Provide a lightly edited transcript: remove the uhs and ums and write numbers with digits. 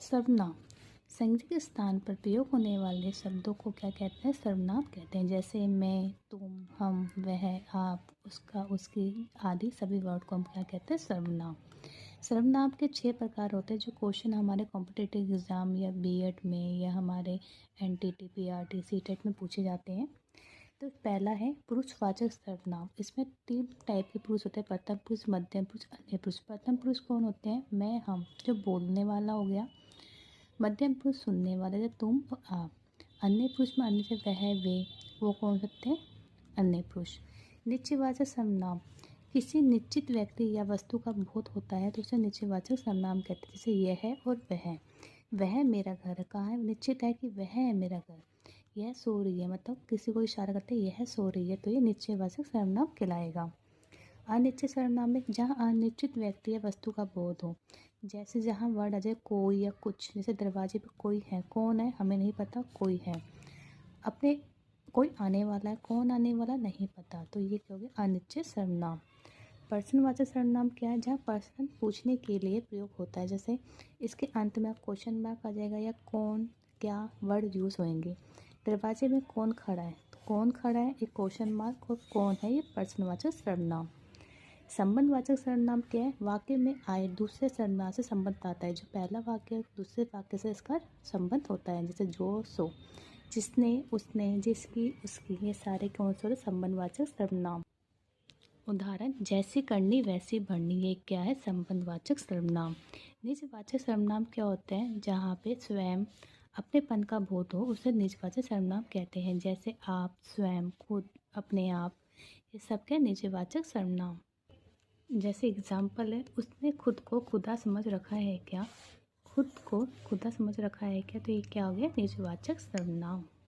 सर्वनाम संज्ञा के स्थान पर प्रयोग होने वाले शब्दों को क्या कहते हैं? सर्वनाम कहते हैं। जैसे मैं, तुम, हम, वह, आप, उसका, उसकी आदि सभी वर्ड को हम क्या कहते हैं? सर्वनाम। सर्वनाम के 6 प्रकार होते हैं जो क्वेश्चन हमारे कॉम्पिटिटिव एग्जाम या बीएड में या हमारे एनटीटी, पीआरटी, सीटेट में पूछे जाते हैं। तो पहला है पुरुषवाचक सर्वनाम। इसमें 3 टाइप के पुरुष होते हैं, प्रथम पुरुष, मध्यम पुरुष, अन्य पुरुष। प्रथम पुरुष कौन होते हैं? मैं, हम, जो बोलने वाला हो गया। मध्यम पुरुष सुनने वाले थे, तुम और आप। अन्य पुरुष में अन्य से वह, वे, वो कौन सकते हैं? अन्य पुरुष। निश्चयवाचक सर्वनाम किसी निश्चित व्यक्ति या वस्तु का बोध होता है तो उसे निश्चयवाचक सर्वनाम कहते हैं। जैसे यह है और वह मेरा घर। कहाँ है? निश्चित है कि वह है मेरा घर। यह सो रही है, मतलब किसी को इशारा करते हैं यह सो रही है, तो ये निश्चयवाचक सर्वनाम कहलाएगा। अनिश्चित सर्वनाम में जहाँ अनिश्चित व्यक्ति या वस्तु का बोध हो, जैसे जहाँ वर्ड आ जाए कोई या कुछ। जैसे दरवाजे पर कोई है, कौन है हमें नहीं पता, कोई है। अपने कोई आने वाला है, कौन आने वाला नहीं पता, तो ये क्या हो गया? अनिश्चित सर्वनाम। प्रश्नवाचक सर्वनाम क्या है? जहाँ प्रश्न पूछने के लिए प्रयोग होता है। जैसे इसके अंत में क्वेश्चन मार्क आ जाएगा या कौन, क्या वर्ड यूज होंगे। दरवाजे में कौन खड़ा है, तो कौन खड़ा है एक क्वेश्चन मार्क, और कौन है ये प्रश्नवाचक सर्वनाम। संबंधवाचक सर्वनाम क्या है? वाक्य में आए दूसरे सर्वनाम से संबंध आता है। जो पहला वाक्य है दूसरे वाक्य से इसका संबंध होता है। जैसे जो, सो, जिसने, उसने, जिसकी, उसकी, ये सारे कौन से होते? संबंधवाचक सर्वनाम। उदाहरण जैसी करनी वैसी भरनी, ये क्या है? संबंधवाचक सर्वनाम। निजवाचक सर्वनाम क्या होते हैं? जहाँ पे स्वयं अपनेपन का बोध हो उसे निजवाचक सर्वनाम कहते हैं। जैसे आप, स्वयं, खुद, अपने आप, ये सब क्या? निजवाचक सर्वनाम। जैसे एग्जाम्पल है, उसने खुद को खुदा समझ रखा है क्या? खुद को खुदा समझ रखा है क्या? तो ये क्या हो गया? निजवाचक सर्वनाम।